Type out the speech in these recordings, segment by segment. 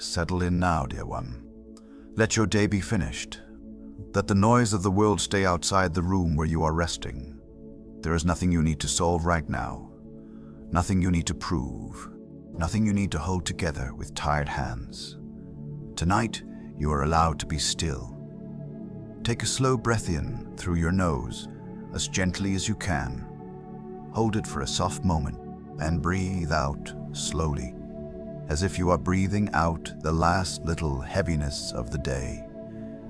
Settle in now, dear one. Let your day be finished. Let the noise of the world stay outside the room where you are resting. There is nothing you need to solve right now. Nothing you need to prove. Nothing you need to hold together with tired hands. Tonight, you are allowed to be still. Take a slow breath in through your nose, as gently as you can. Hold it for a soft moment and breathe out slowly, as if you are breathing out the last little heaviness of the day.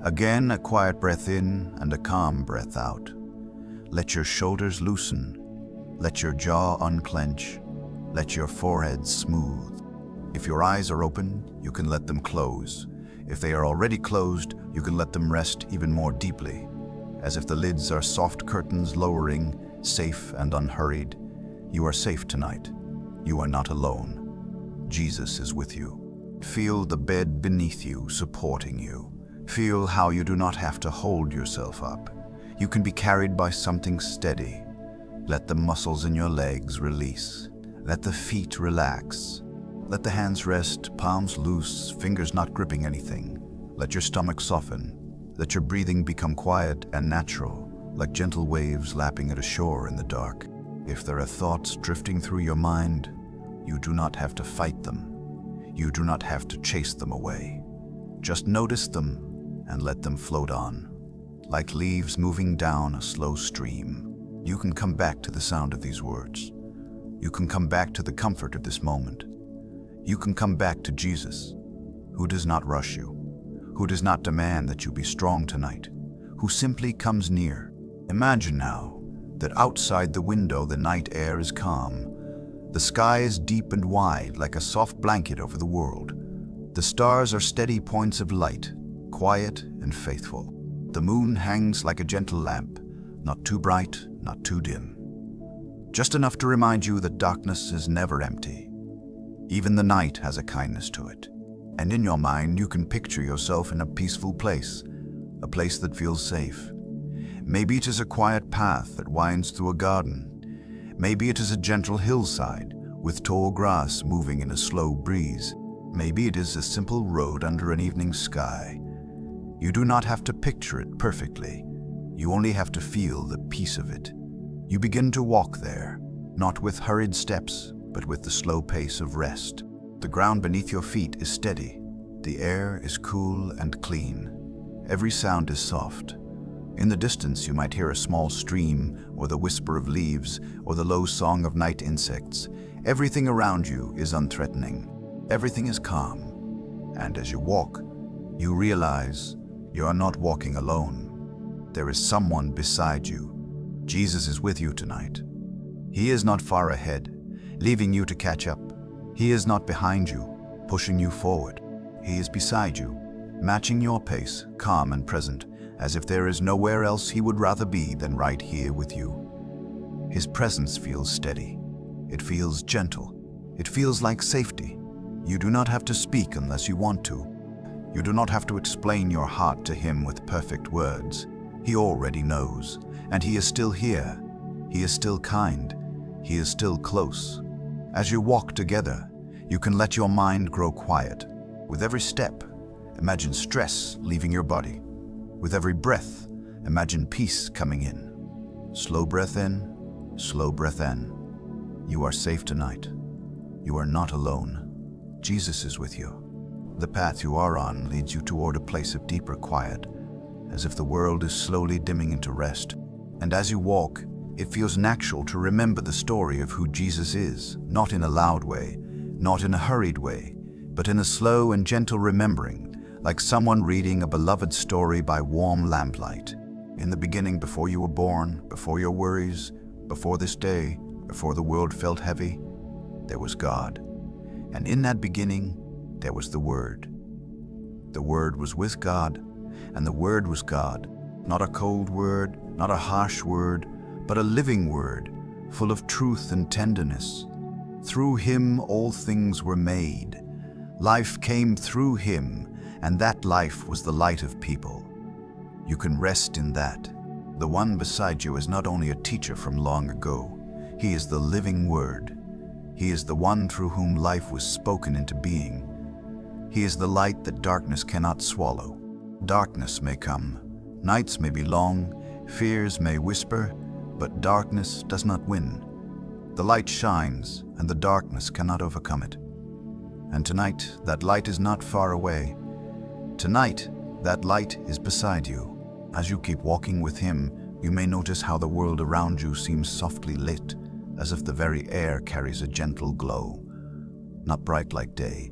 Again, a quiet breath in and a calm breath out. Let your shoulders loosen. Let your jaw unclench. Let your forehead smooth. If your eyes are open, you can let them close. If they are already closed, you can let them rest even more deeply, as if the lids are soft curtains lowering, safe and unhurried. You are safe tonight. You are not alone. Jesus is with you. Feel the bed beneath you supporting you. Feel how you do not have to hold yourself up. You can be carried by something steady. Let the muscles in your legs release. Let the feet relax. Let the hands rest, palms loose, fingers not gripping anything. Let your stomach soften. Let your breathing become quiet and natural, like gentle waves lapping at a shore in the dark. If there are thoughts drifting through your mind, you do not have to fight them. You do not have to chase them away. Just notice them and let them float on. Like leaves moving down a slow stream, you can come back to the sound of these words. You can come back to the comfort of this moment. You can come back to Jesus, who does not rush you, who does not demand that you be strong tonight, who simply comes near. Imagine now that outside the window the night air is calm. The sky is deep and wide like a soft blanket over the world. The stars are steady points of light, quiet and faithful. The moon hangs like a gentle lamp, not too bright, not too dim. Just enough to remind you that darkness is never empty. Even the night has a kindness to it. And in your mind, you can picture yourself in a peaceful place, a place that feels safe. Maybe it is a quiet path that winds through a garden. Maybe it is a gentle hillside with tall grass moving in a slow breeze. Maybe it is a simple road under an evening sky. You do not have to picture it perfectly. You only have to feel the peace of it. You begin to walk there, not with hurried steps, but with the slow pace of rest. The ground beneath your feet is steady. The air is cool and clean. Every sound is soft. In the distance, you might hear a small stream, or the whisper of leaves, or the low song of night insects. Everything around you is unthreatening. Everything is calm. And as you walk, you realize you are not walking alone. There is someone beside you. Jesus is with you tonight. He is not far ahead, leaving you to catch up. He is not behind you, pushing you forward. He is beside you, matching your pace, calm and present, as if there is nowhere else he would rather be than right here with you. His presence feels steady. It feels gentle. It feels like safety. You do not have to speak unless you want to. You do not have to explain your heart to him with perfect words. He already knows, and he is still here. He is still kind. He is still close. As you walk together, you can let your mind grow quiet. With every step, imagine stress leaving your body. With every breath, imagine peace coming in. Slow breath in, slow breath in. You are safe tonight. You are not alone. Jesus is with you. The path you are on leads you toward a place of deeper quiet, as if the world is slowly dimming into rest. And as you walk, it feels natural to remember the story of who Jesus is, not in a loud way, not in a hurried way, but in a slow and gentle remembering, like someone reading a beloved story by warm lamplight. In the beginning, before you were born, before your worries, before this day, before the world felt heavy, there was God. And in that beginning, there was the Word. The Word was with God, and the Word was God. Not a cold word, not a harsh word, but a living word, full of truth and tenderness. Through him all things were made. Life came through him, and that life was the light of people. You can rest in that. The one beside you is not only a teacher from long ago. He is the living Word. He is the one through whom life was spoken into being. He He is the light that darkness cannot swallow. Darkness may come, nights may be long, fears may whisper, but darkness does not win. The light shines, and the darkness cannot overcome it. And tonight, that light is not far away. Tonight, that light is beside you. As you keep walking with Him, you may notice how the world around you seems softly lit, as if the very air carries a gentle glow. Not bright like day,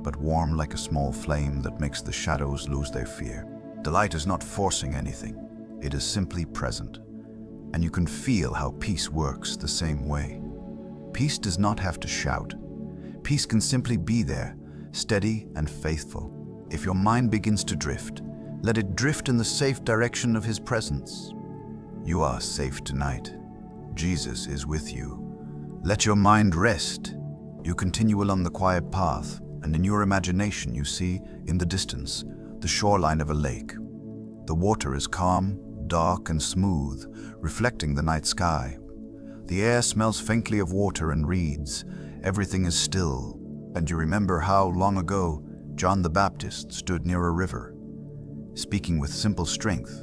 but warm like a small flame that makes the shadows lose their fear. The light is not forcing anything. It is simply present. And you can feel how peace works the same way. Peace does not have to shout. Peace can simply be there, steady and faithful. If your mind begins to drift, let it drift in the safe direction of His presence. You are safe tonight. Jesus is with you. Let your mind rest. You continue along the quiet path, and in your imagination you see, in the distance, the shoreline of a lake. The water is calm, dark and smooth, reflecting the night sky. The air smells faintly of water and reeds. Everything is still, and you remember how, long ago, John the Baptist stood near a river, speaking with simple strength,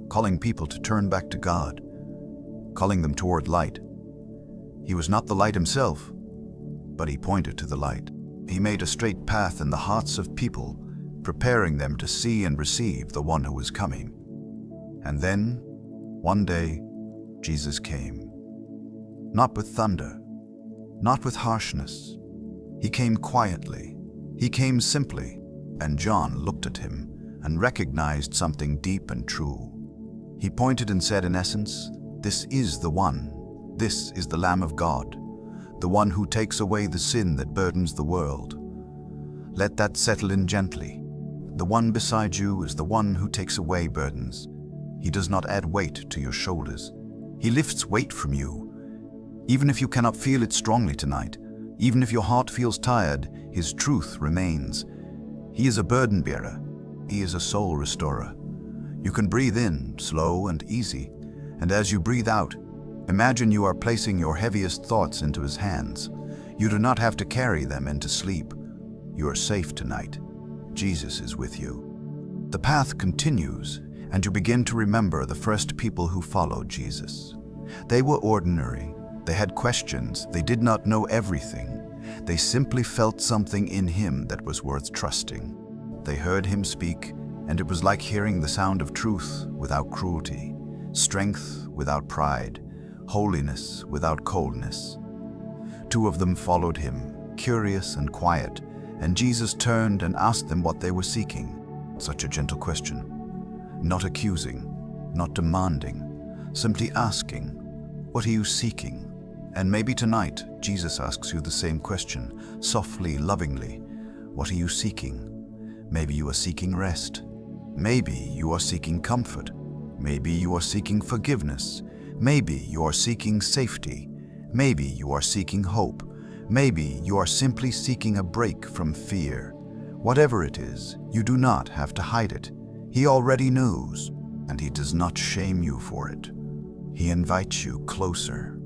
calling people to turn back to God, calling them toward light. He was not the light himself, but he pointed to the light. He made a straight path in the hearts of people, preparing them to see and receive the one who was coming. And then, one day, Jesus came. Not with thunder, not with harshness. He came quietly. He came simply, and John looked at him and recognized something deep and true. He pointed and said, in essence, "This is the one. This is the Lamb of God, the one who takes away the sin that burdens the world." Let that settle in gently. The one beside you is the one who takes away burdens. He does not add weight to your shoulders. He lifts weight from you. Even if you cannot feel it strongly tonight, even if your heart feels tired, His truth remains. He is a burden bearer. He is a soul restorer. You can breathe in, slow and easy, and as you breathe out, imagine you are placing your heaviest thoughts into His hands. You do not have to carry them into sleep. You are safe tonight. Jesus is with you. The path continues, and you begin to remember the first people who followed Jesus. They were ordinary. They had questions. They did not know everything. They simply felt something in Him that was worth trusting. They heard Him speak, and it was like hearing the sound of truth without cruelty, strength without pride, holiness without coldness. 2 of them followed Him, curious and quiet, and Jesus turned and asked them what they were seeking. Such a gentle question. Not accusing, not demanding, simply asking, "What are you seeking?" And maybe tonight, Jesus asks you the same question, softly, lovingly. What are you seeking? Maybe you are seeking rest. Maybe you are seeking comfort. Maybe you are seeking forgiveness. Maybe you are seeking safety. Maybe you are seeking hope. Maybe you are simply seeking a break from fear. Whatever it is, you do not have to hide it. He already knows, and He does not shame you for it. He invites you closer.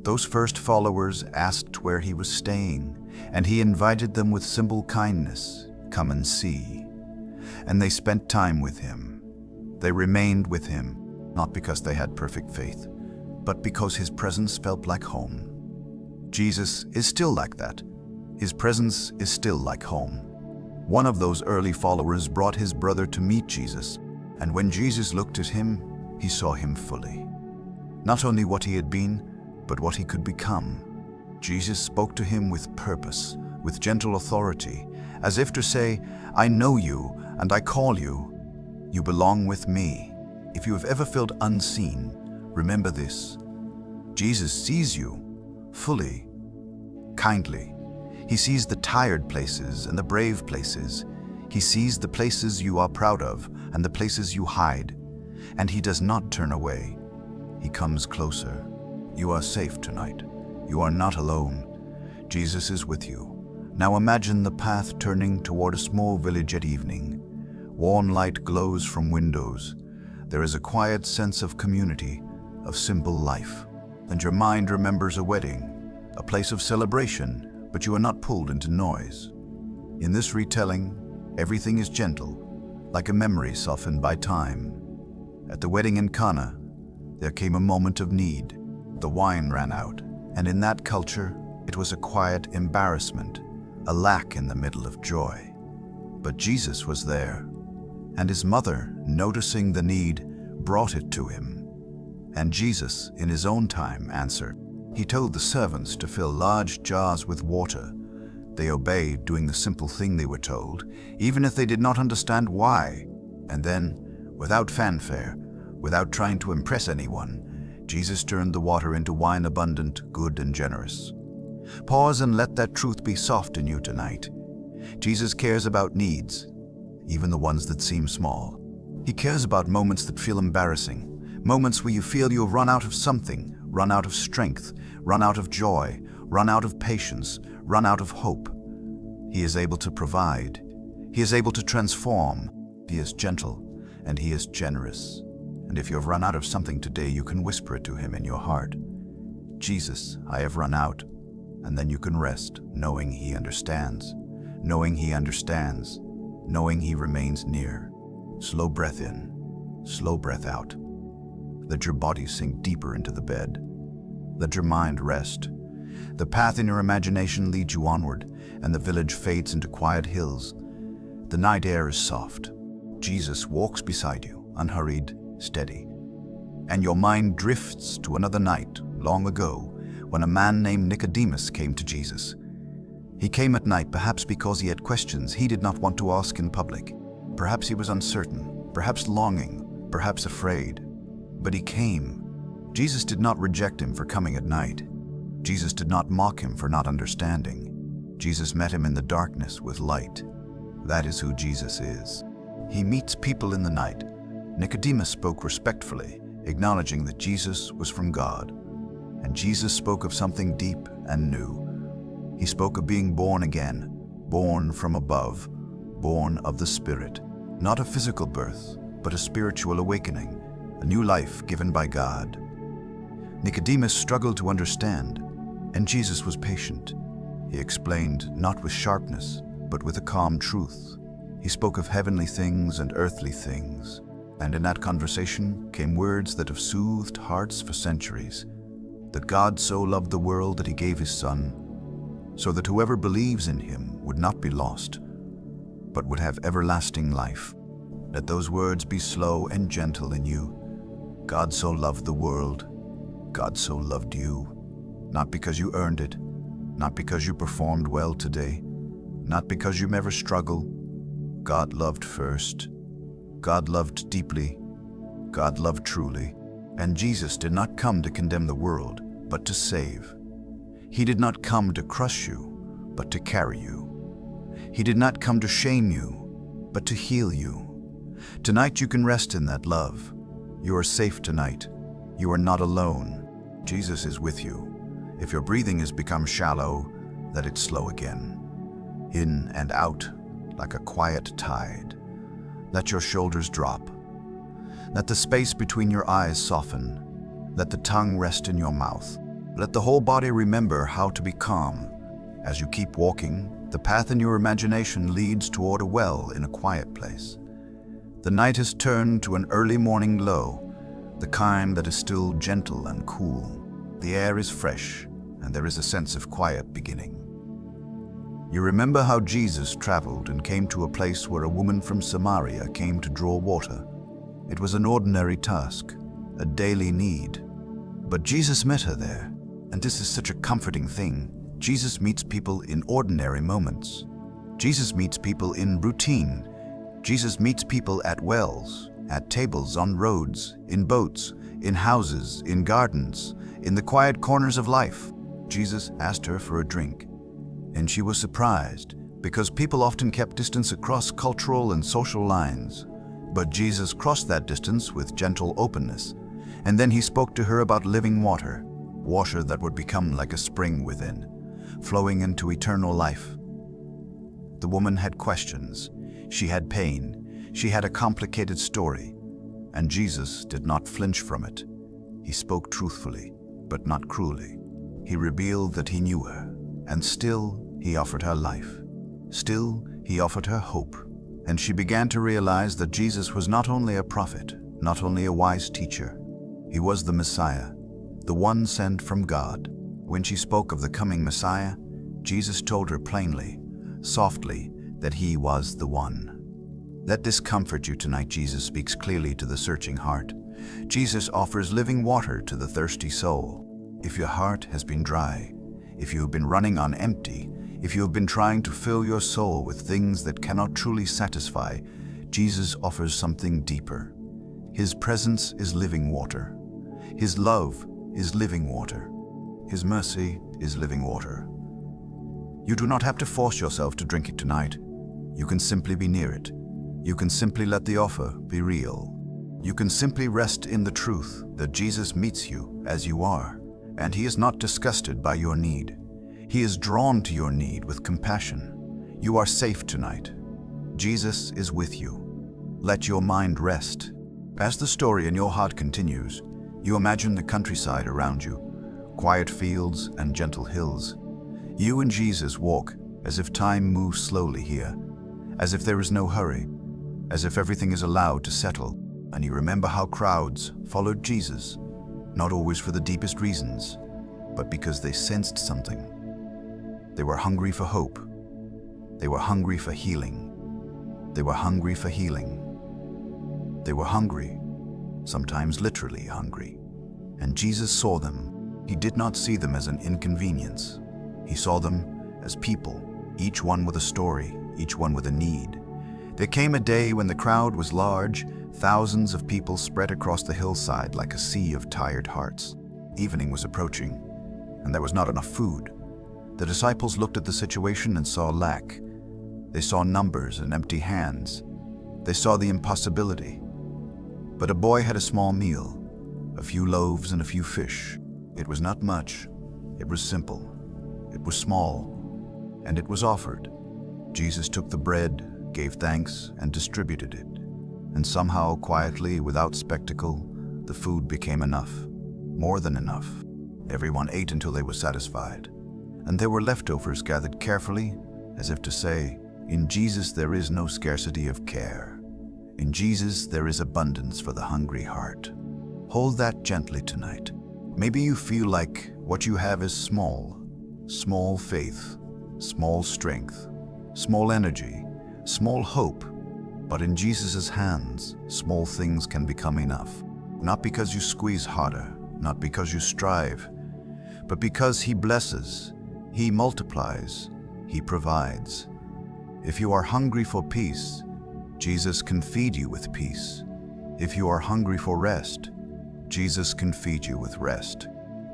Those first followers asked where He was staying, and He invited them with simple kindness, "Come and see." And they spent time with Him. They remained with Him, not because they had perfect faith, but because His presence felt like home. Jesus is still like that. His presence is still like home. One of those early followers brought his brother to meet Jesus, and when Jesus looked at him, He saw him fully. Not only what he had been, but what he could become. Jesus spoke to him with purpose, with gentle authority, as if to say, "I know you, and I call you. You belong with me." If you have ever felt unseen, remember this. Jesus sees you fully, kindly. He sees the tired places and the brave places. He sees the places you are proud of and the places you hide. And He does not turn away. He comes closer. You are safe tonight. You are not alone. Jesus is with you. Now imagine the path turning toward a small village at evening. Warm light glows from windows. There is a quiet sense of community, of simple life. And your mind remembers a wedding, a place of celebration, but you are not pulled into noise. In this retelling, everything is gentle, like a memory softened by time. At the wedding in Cana, there came a moment of need. The wine ran out, and in that culture, it was a quiet embarrassment, a lack in the middle of joy. But Jesus was there, and his mother, noticing the need, brought it to him. And Jesus, in his own time, answered. He told the servants to fill large jars with water. They obeyed, doing the simple thing they were told, even if they did not understand why. And then, without fanfare, without trying to impress anyone, Jesus turned the water into wine abundant, good, and generous. Pause and let that truth be soft in you tonight. Jesus cares about needs, even the ones that seem small. He cares about moments that feel embarrassing, moments where you feel you have run out of something, run out of strength, run out of joy, run out of patience, run out of hope. He is able to provide. He is able to transform. He is gentle, and he is generous. And if you have run out of something today, you can whisper it to him in your heart. Jesus, I have run out. And then you can rest, knowing he understands, knowing he understands, knowing he remains near. Slow breath in, slow breath out. Let your body sink deeper into the bed. Let your mind rest. The path in your imagination leads you onward, and the village fades into quiet hills. The night air is soft. Jesus walks beside you, unhurried, steady. And your mind drifts to another night, long ago, when a man named Nicodemus came to Jesus. He came at night, perhaps because he had questions he did not want to ask in public. Perhaps he was uncertain, perhaps longing, perhaps afraid. But he came. Jesus did not reject him for coming at night. Jesus did not mock him for not understanding. Jesus met him in the darkness with light. That is who Jesus is. He meets people in the night. Nicodemus spoke respectfully, acknowledging that Jesus was from God. And Jesus spoke of something deep and new. He spoke of being born again, born from above, born of the Spirit. Not a physical birth, but a spiritual awakening, a new life given by God. Nicodemus struggled to understand, and Jesus was patient. He explained not with sharpness, but with a calm truth. He spoke of heavenly things and earthly things, and in that conversation came words that have soothed hearts for centuries. That God so loved the world that he gave his Son, so that whoever believes in him would not be lost, but would have everlasting life. Let those words be slow and gentle in you. God so loved the world. God so loved you. Not because you earned it, not because you performed well today, not because you never struggle. God loved first. God loved deeply. God loved truly. And Jesus did not come to condemn the world, but to save. He did not come to crush you, but to carry you. He did not come to shame you, but to heal you. Tonight you can rest in that love. You are safe tonight. You are not alone. Jesus is with you. If your breathing has become shallow, let it slow again. In and out, like a quiet tide. Let your shoulders drop. Let the space between your eyes soften. Let the tongue rest in your mouth. Let the whole body remember how to be calm. As you keep walking, the path in your imagination leads toward a well in a quiet place. The night has turned to an early morning glow, the kind that is still gentle and cool. The air is fresh, and there is a sense of quiet beginning. You remember how Jesus traveled and came to a place where a woman from Samaria came to draw water. It was an ordinary task, a daily need. But Jesus met her there, and this is such a comforting thing. Jesus meets people in ordinary moments. Jesus meets people in routine. Jesus meets people at wells, at tables on roads, in boats, in houses, in gardens, in the quiet corners of life. Jesus asked her for a drink, and she was surprised because people often kept distance across cultural and social lines. But Jesus crossed that distance with gentle openness, and then he spoke to her about living water, water that would become like a spring within, flowing into eternal life. The woman had questions, she had pain, she had a complicated story, and Jesus did not flinch from it. He spoke truthfully, but not cruelly. He revealed that he knew her, and still he offered her life. Still, he offered her hope, and she began to realize that Jesus was not only a prophet, not only a wise teacher. He was the Messiah, the one sent from God. When she spoke of the coming Messiah, Jesus told her plainly, softly, that he was the one. Let this comfort you tonight. Jesus speaks clearly to the searching heart. Jesus offers living water to the thirsty soul. If your heart has been dry, if you have been running on empty, if you have been trying to fill your soul with things that cannot truly satisfy, Jesus offers something deeper. His presence is living water. His love is living water. His mercy is living water. You do not have to force yourself to drink it tonight. You can simply be near it. You can simply let the offer be real. You can simply rest in the truth that Jesus meets you as you are, and he is not disgusted by your need. He is drawn to your need with compassion. You are safe tonight. Jesus is with you. Let your mind rest. As the story in your heart continues, you imagine the countryside around you, quiet fields and gentle hills. You and Jesus walk as if time moves slowly here, as if there is no hurry, as if everything is allowed to settle, and you remember how crowds followed Jesus, not always for the deepest reasons, but because they sensed something. They were hungry for hope. They were hungry for healing. They were hungry for healing. They were hungry, sometimes literally hungry. And Jesus saw them. He did not see them as an inconvenience. He saw them as people, each one with a story, each one with a need. There came a day when the crowd was large, thousands of people spread across the hillside like a sea of tired hearts. Evening was approaching, and there was not enough food. The disciples looked at the situation and saw lack. They saw numbers and empty hands. They saw the impossibility. But a boy had a small meal, a few loaves and a few fish. It was not much. It was simple. It was small, and it was offered. Jesus took the bread, gave thanks, and distributed it. And somehow, quietly, without spectacle, the food became enough. More than enough. Everyone ate until they were satisfied. And there were leftovers gathered carefully, as if to say, in Jesus there is no scarcity of care. In Jesus there is abundance for the hungry heart. Hold that gently tonight. Maybe you feel like what you have is small. Small faith, small strength, small energy, small hope. But in Jesus' hands, small things can become enough. Not because you squeeze harder, not because you strive, but because he blesses, he multiplies, he provides. If you are hungry for peace, Jesus can feed you with peace. If you are hungry for rest, Jesus can feed you with rest.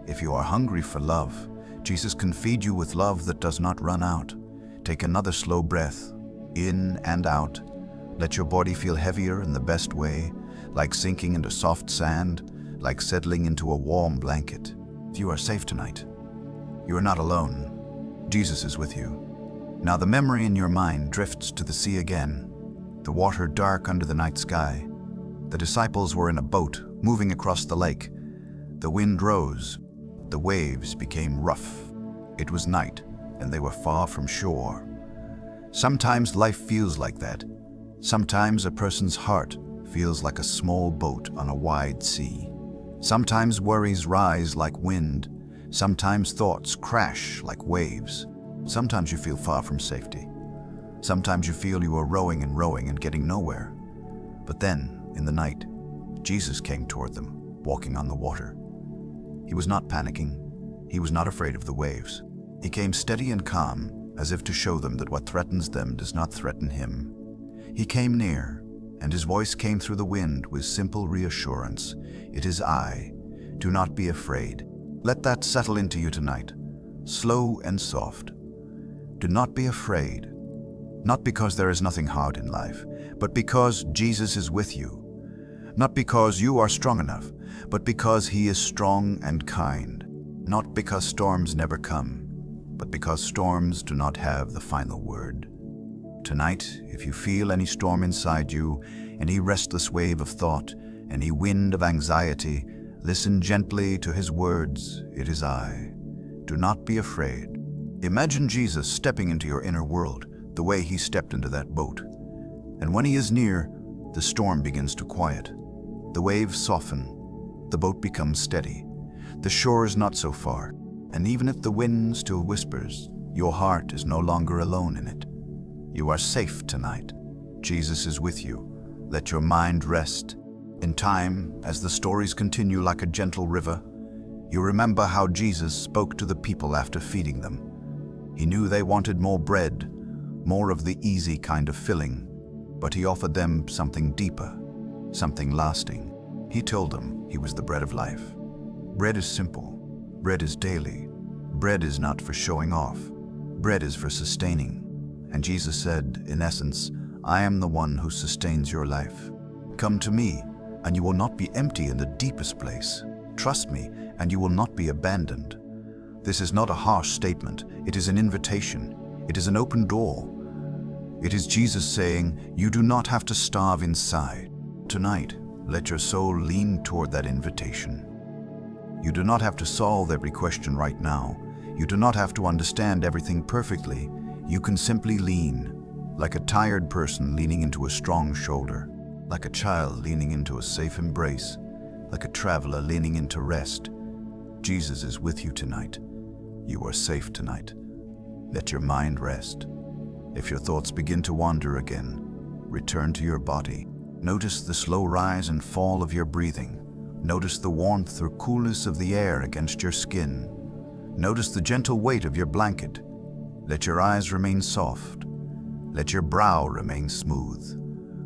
If you are hungry for love, Jesus can feed you with love that does not run out. Take another slow breath, in and out. Let your body feel heavier in the best way, like sinking into soft sand, like settling into a warm blanket. You are safe tonight. You are not alone. Jesus is with you. Now the memory in your mind drifts to the sea again, the water dark under the night sky. The disciples were in a boat, moving across the lake. The wind rose. The waves became rough. It was night, and they were far from shore. Sometimes life feels like that. Sometimes a person's heart feels like a small boat on a wide sea. Sometimes worries rise like wind. Sometimes thoughts crash like waves. Sometimes you feel far from safety. Sometimes you feel you are rowing and getting nowhere. But then, in the night, Jesus came toward them, walking on the water. He was not panicking. He was not afraid of the waves. He came steady and calm, as if to show them that what threatens them does not threaten him. He came near, and his voice came through the wind with simple reassurance. It is I. Do not be afraid. Let that settle into you tonight, slow and soft. Do not be afraid, not because there is nothing hard in life, but because Jesus is with you. Not because you are strong enough, but because he is strong and kind. Not because storms never come, but because storms do not have the final word. Tonight, if you feel any storm inside you, any restless wave of thought, any wind of anxiety, listen gently to his words, it is I. Do not be afraid. Imagine Jesus stepping into your inner world, the way he stepped into that boat. And when he is near, the storm begins to quiet. The waves soften. The boat becomes steady. The shore is not so far. And even if the wind still whispers, your heart is no longer alone in it. You are safe tonight. Jesus is with you. Let your mind rest. In time, as the stories continue like a gentle river, you remember how Jesus spoke to the people after feeding them. He knew they wanted more bread, more of the easy kind of filling, but he offered them something deeper, something lasting. He told them he was the bread of life. Bread is simple. Bread is daily. Bread is not for showing off. Bread is for sustaining. And Jesus said, in essence, I am the one who sustains your life. Come to me, and you will not be empty in the deepest place. Trust me, and you will not be abandoned. This is not a harsh statement. It is an invitation. It is an open door. It is Jesus saying, you do not have to starve inside. Tonight, let your soul lean toward that invitation. You do not have to solve every question right now. You do not have to understand everything perfectly. You can simply lean, like a tired person leaning into a strong shoulder, like a child leaning into a safe embrace, like a traveler leaning into rest. Jesus is with you tonight. You are safe tonight. Let your mind rest. If your thoughts begin to wander again, return to your body. Notice the slow rise and fall of your breathing. Notice the warmth or coolness of the air against your skin. Notice the gentle weight of your blanket. Let your eyes remain soft. Let your brow remain smooth.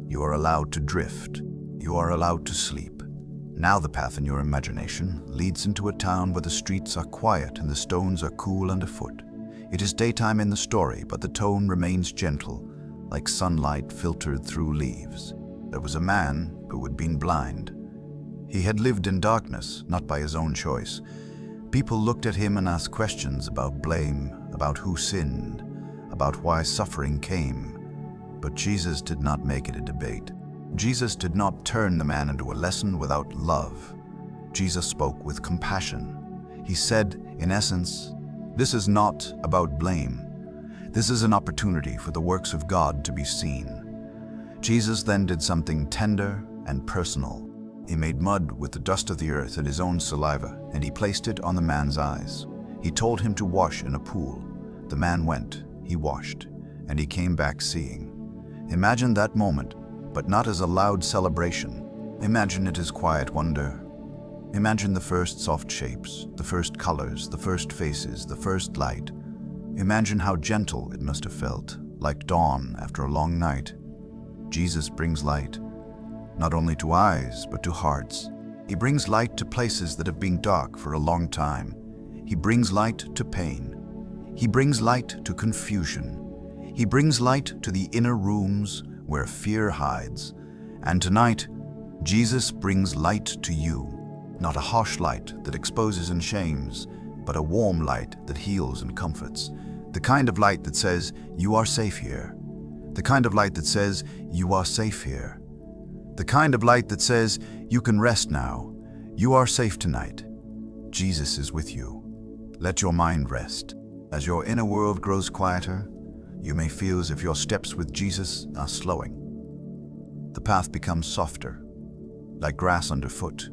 You are allowed to drift. You are allowed to sleep. Now the path in your imagination leads into a town where the streets are quiet and the stones are cool underfoot. It is daytime in the story, but the tone remains gentle, like sunlight filtered through leaves. There was a man who had been blind. He had lived in darkness, not by his own choice. People looked at him and asked questions about blame, about who sinned, about why suffering came. But Jesus did not make it a debate. Jesus did not turn the man into a lesson without love. Jesus spoke with compassion. He said, in essence, this is not about blame. This is an opportunity for the works of God to be seen. Jesus then did something tender and personal. He made mud with the dust of the earth and his own saliva, and he placed it on the man's eyes. He told him to wash in a pool. The man went, he washed, and he came back seeing. Imagine that moment, but not as a loud celebration. Imagine it as quiet wonder. Imagine the first soft shapes, the first colors, the first faces, the first light. Imagine how gentle it must have felt, like dawn after a long night. Jesus brings light, not only to eyes, but to hearts. He brings light to places that have been dark for a long time. He brings light to pain. He brings light to confusion. He brings light to the inner rooms where fear hides. And tonight, Jesus brings light to you. Not a harsh light that exposes and shames, but a warm light that heals and comforts. The kind of light that says, you are safe here. The kind of light that says, you are safe here. The kind of light that says, you can rest now. You are safe tonight. Jesus is with you. Let your mind rest. As your inner world grows quieter, you may feel as if your steps with Jesus are slowing. The path becomes softer, like grass underfoot.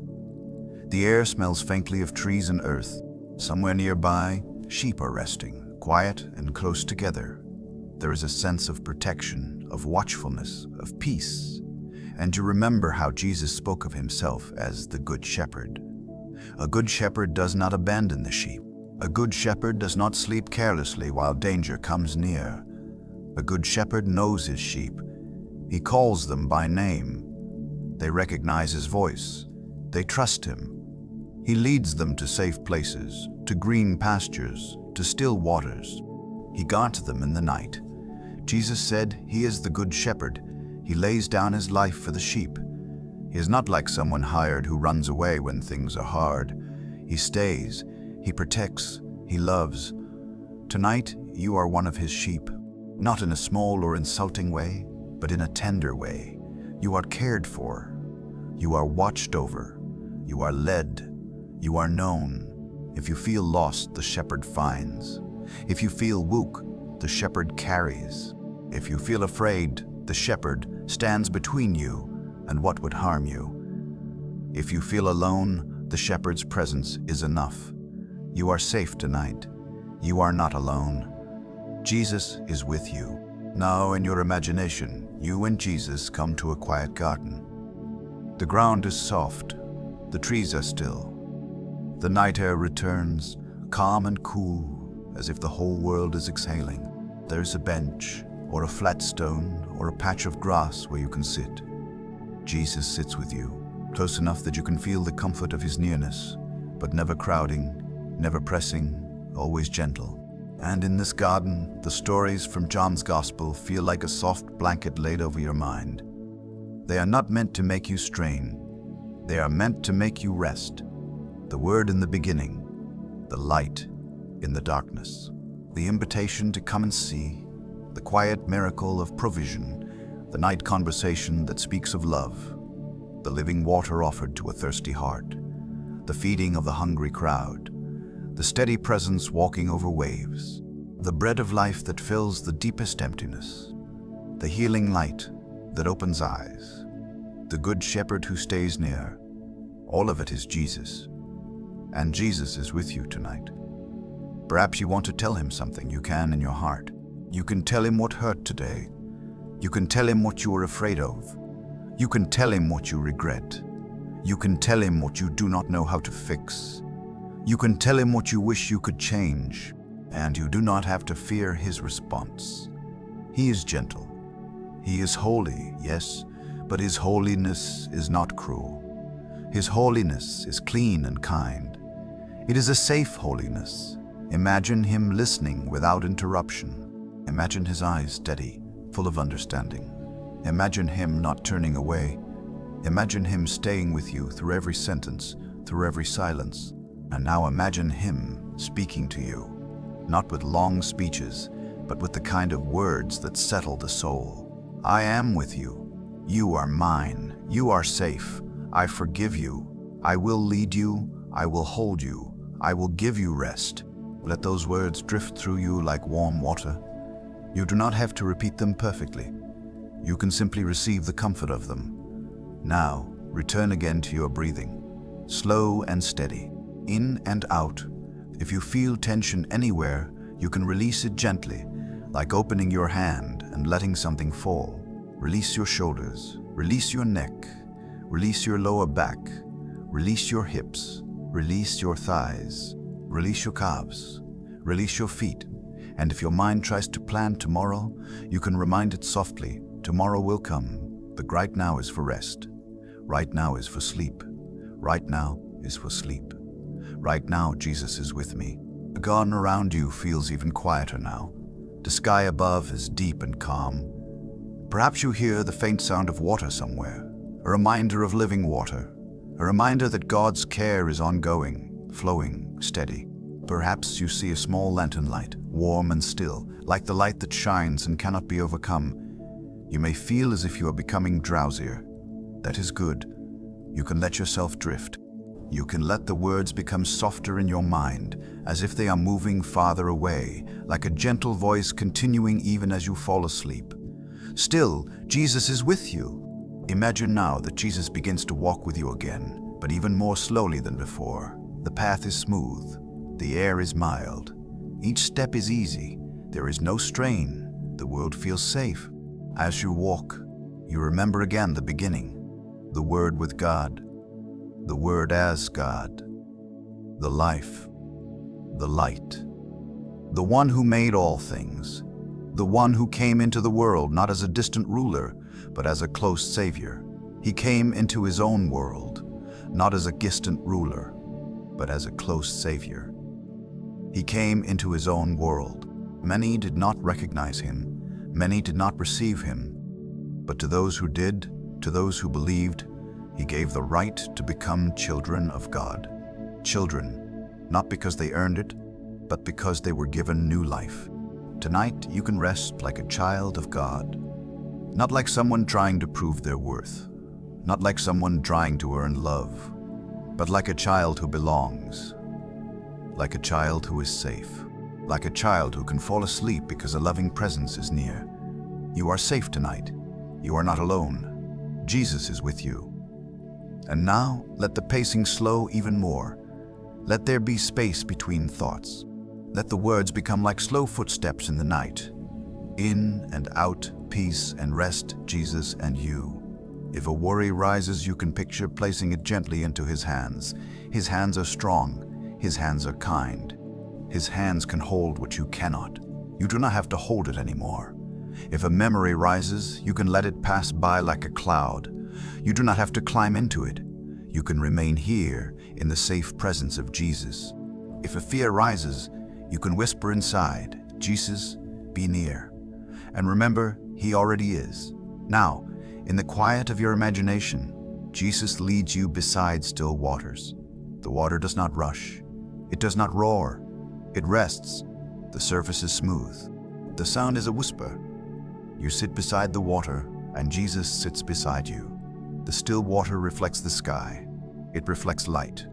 The air smells faintly of trees and earth. Somewhere nearby, sheep are resting, quiet and close together. There is a sense of protection, of watchfulness, of peace. And you remember how Jesus spoke of himself as the Good Shepherd. A good shepherd does not abandon the sheep. A good shepherd does not sleep carelessly while danger comes near. A good shepherd knows his sheep. He calls them by name. They recognize his voice. They trust him. He leads them to safe places, to green pastures, to still waters. He guards them in the night. Jesus said he is the good shepherd. He lays down his life for the sheep. He is not like someone hired who runs away when things are hard. He stays, he protects, he loves. Tonight, you are one of his sheep, not in a small or insulting way, but in a tender way. You are cared for. You are watched over. You are led. You are known. If you feel lost, the shepherd finds. If you feel weak, the shepherd carries. If you feel afraid, the shepherd stands between you and what would harm you. If you feel alone, the shepherd's presence is enough. You are safe tonight. You are not alone. Jesus is with you. Now in your imagination, you and Jesus come to a quiet garden. The ground is soft. The trees are still. The night air returns, calm and cool, as if the whole world is exhaling. There's a bench, or a flat stone, or a patch of grass where you can sit. Jesus sits with you, close enough that you can feel the comfort of his nearness, but never crowding, never pressing, always gentle. And in this garden, the stories from John's Gospel feel like a soft blanket laid over your mind. They are not meant to make you strain. They are meant to make you rest. The word in the beginning, the light in the darkness, the invitation to come and see, the quiet miracle of provision, the night conversation that speaks of love, the living water offered to a thirsty heart, the feeding of the hungry crowd, the steady presence walking over waves, the bread of life that fills the deepest emptiness, the healing light that opens eyes, the good shepherd who stays near. All of it is Jesus. And Jesus is with you tonight. Perhaps you want to tell him something you can in your heart. You can tell him what hurt today. You can tell him what you are afraid of. You can tell him what you regret. You can tell him what you do not know how to fix. You can tell him what you wish you could change, and you do not have to fear his response. He is gentle. He is holy, yes, but his holiness is not cruel. His holiness is clean and kind. It is a safe holiness. Imagine him listening without interruption. Imagine his eyes steady, full of understanding. Imagine him not turning away. Imagine him staying with you through every sentence, through every silence. And now imagine him speaking to you, not with long speeches, but with the kind of words that settle the soul. I am with you. You are mine. You are safe. I forgive you. I will lead you. I will hold you. I will give you rest. Let those words drift through you like warm water. You do not have to repeat them perfectly. You can simply receive the comfort of them. Now, return again to your breathing, slow and steady, in and out. If you feel tension anywhere, you can release it gently, like opening your hand and letting something fall. Release your shoulders, release your neck, release your lower back, release your hips, release your thighs, release your calves, release your feet. And if your mind tries to plan tomorrow, you can remind it softly, tomorrow will come, but right now is for rest. Right now is for sleep. Right now is for sleep. Right now, Jesus is with me. The garden around you feels even quieter now. The sky above is deep and calm. Perhaps you hear the faint sound of water somewhere, a reminder of living water, a reminder that God's care is ongoing, flowing, steady. Perhaps you see a small lantern light, warm and still, like the light that shines and cannot be overcome. You may feel as if you are becoming drowsier. That is good. You can let yourself drift. You can let the words become softer in your mind, as if they are moving farther away, like a gentle voice continuing even as you fall asleep. Still, Jesus is with you. Imagine now that Jesus begins to walk with you again, but even more slowly than before. The path is smooth. The air is mild. Each step is easy. There is no strain. The world feels safe. As you walk, you remember again the beginning, the Word with God, the Word as God, the life, the light, the one who made all things, the one who came into the world not as a distant ruler, but as a close Savior. He came into his own world, not as a distant ruler, but as a close Savior. He came into his own world. Many did not recognize him. Many did not receive him. But to those who did, to those who believed, he gave the right to become children of God. Children, not because they earned it, but because they were given new life. Tonight, you can rest like a child of God. Not like someone trying to prove their worth. Not like someone trying to earn love. But like a child who belongs. Like a child who is safe. Like a child who can fall asleep because a loving presence is near. You are safe tonight. You are not alone. Jesus is with you. And now, let the pacing slow even more. Let there be space between thoughts. Let the words become like slow footsteps in the night. In and out, peace and rest, Jesus and you. If a worry rises, you can picture placing it gently into His hands. His hands are strong. His hands are kind. His hands can hold what you cannot. You do not have to hold it anymore. If a memory rises, you can let it pass by like a cloud. You do not have to climb into it. You can remain here in the safe presence of Jesus. If a fear rises, you can whisper inside, Jesus, be near. And remember, He already is. Now, in the quiet of your imagination, Jesus leads you beside still waters. The water does not rush. It does not roar. It rests. The surface is smooth. The sound is a whisper. You sit beside the water, and Jesus sits beside you. The still water reflects the sky. It reflects light.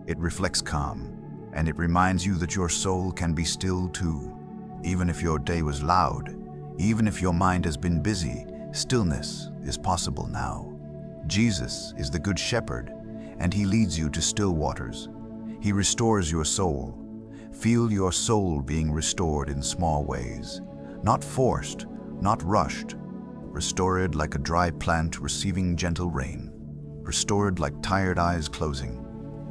It reflects calm. And it reminds you that your soul can be still too. Even if your day was loud, even if your mind has been busy, stillness is possible now. Jesus is the Good Shepherd, and He leads you to still waters. He restores your soul. Feel your soul being restored in small ways. Not forced, not rushed. Restored like a dry plant receiving gentle rain. Restored like tired eyes closing.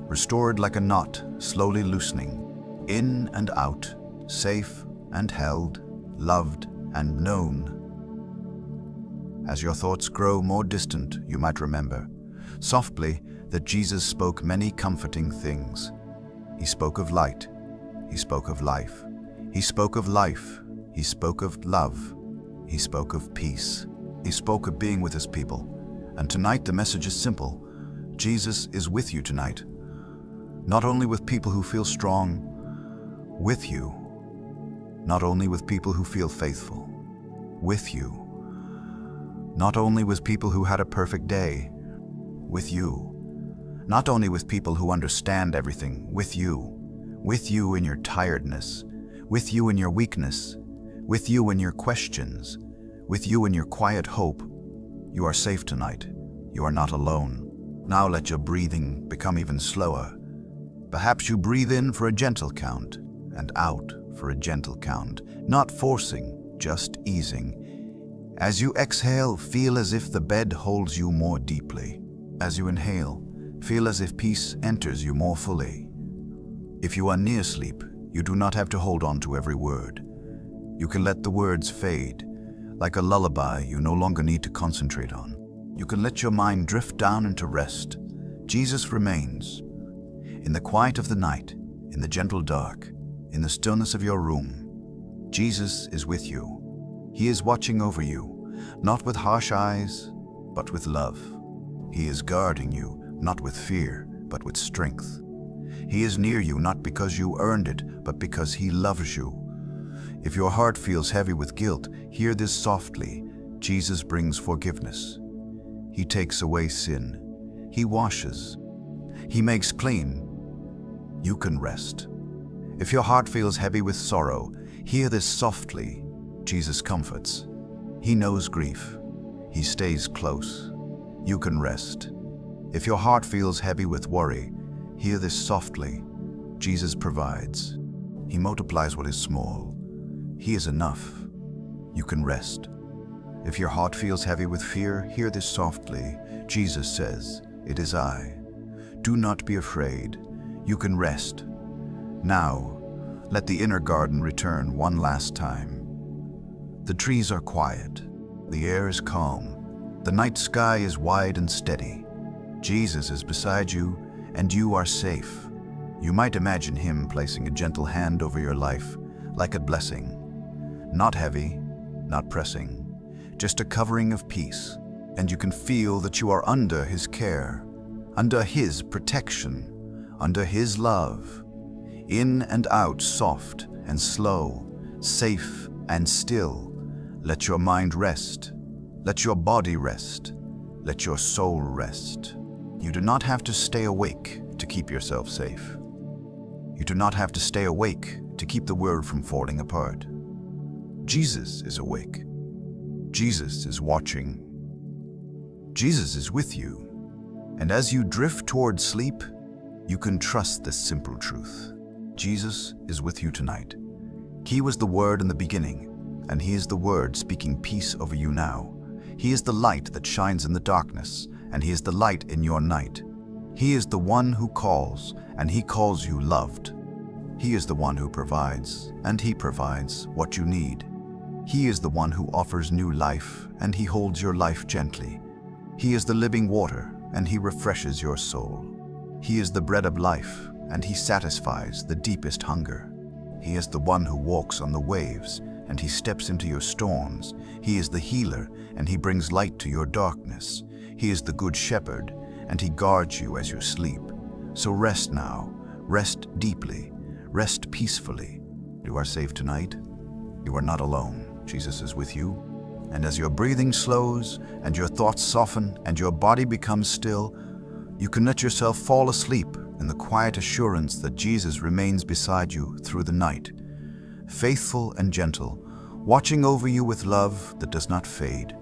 Restored like a knot slowly loosening. In and out, safe and held, loved and known. As your thoughts grow more distant, you might remember, softly, that Jesus spoke many comforting things. He spoke of light. He spoke of life. He spoke of life. He spoke of love. He spoke of peace. He spoke of being with His people. And tonight the message is simple. Jesus is with you tonight. Not only with people who feel strong, with you. Not only with people who feel faithful, with you. Not only with people who had a perfect day, with you. Not only with people who understand everything, with you. With you in your tiredness, with you in your weakness, with you in your questions, with you in your quiet hope. You are safe tonight. You are not alone. Now let your breathing become even slower. Perhaps you breathe in for a gentle count and out for a gentle count, not forcing, just easing. As you exhale, feel as if the bed holds you more deeply. As you inhale, feel as if peace enters you more fully. If you are near sleep, you do not have to hold on to every word. You can let the words fade. Like a lullaby you no longer need to concentrate on. You can let your mind drift down into rest. Jesus remains. In the quiet of the night, in the gentle dark, in the stillness of your room, Jesus is with you. He is watching over you, not with harsh eyes, but with love. He is guarding you, not with fear, but with strength. He is near you not because you earned it, but because He loves you. If your heart feels heavy with guilt, hear this softly. Jesus brings forgiveness. He takes away sin. He washes. He makes clean. You can rest. If your heart feels heavy with sorrow, hear this softly. Jesus comforts. He knows grief. He stays close. You can rest. If your heart feels heavy with worry, hear this softly. Jesus provides. He multiplies what is small. He is enough. You can rest. If your heart feels heavy with fear, hear this softly. Jesus says, "It is I." Do not be afraid. You can rest. Now, let the inner garden return one last time. The trees are quiet. The air is calm. The night sky is wide and steady. Jesus is beside you, and you are safe. You might imagine Him placing a gentle hand over your life, like a blessing. Not heavy, not pressing, just a covering of peace. And you can feel that you are under His care, under His protection, under His love. In and out, soft and slow, safe and still. Let your mind rest. Let your body rest. Let your soul rest. You do not have to stay awake to keep yourself safe. You do not have to stay awake to keep the world from falling apart. Jesus is awake. Jesus is watching. Jesus is with you. And as you drift toward sleep, you can trust this simple truth. Jesus is with you tonight. He was the Word in the beginning, and He is the Word speaking peace over you now. He is the light that shines in the darkness, and He is the light in your night. He is the one who calls, and He calls you loved. He is the one who provides, and He provides what you need. He is the one who offers new life, and He holds your life gently. He is the living water, and He refreshes your soul. He is the bread of life, and He satisfies the deepest hunger. He is the one who walks on the waves, and He steps into your storms. He is the healer, and He brings light to your darkness. He is the good shepherd, and He guards you as you sleep. So rest now, rest deeply, rest peacefully. You are safe tonight. You are not alone. Jesus is with you. And as your breathing slows, and your thoughts soften, and your body becomes still, you can let yourself fall asleep in the quiet assurance that Jesus remains beside you through the night, faithful and gentle, watching over you with love that does not fade,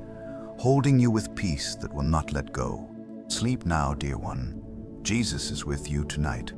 holding you with peace that will not let go. Sleep now, dear one. Jesus is with you tonight.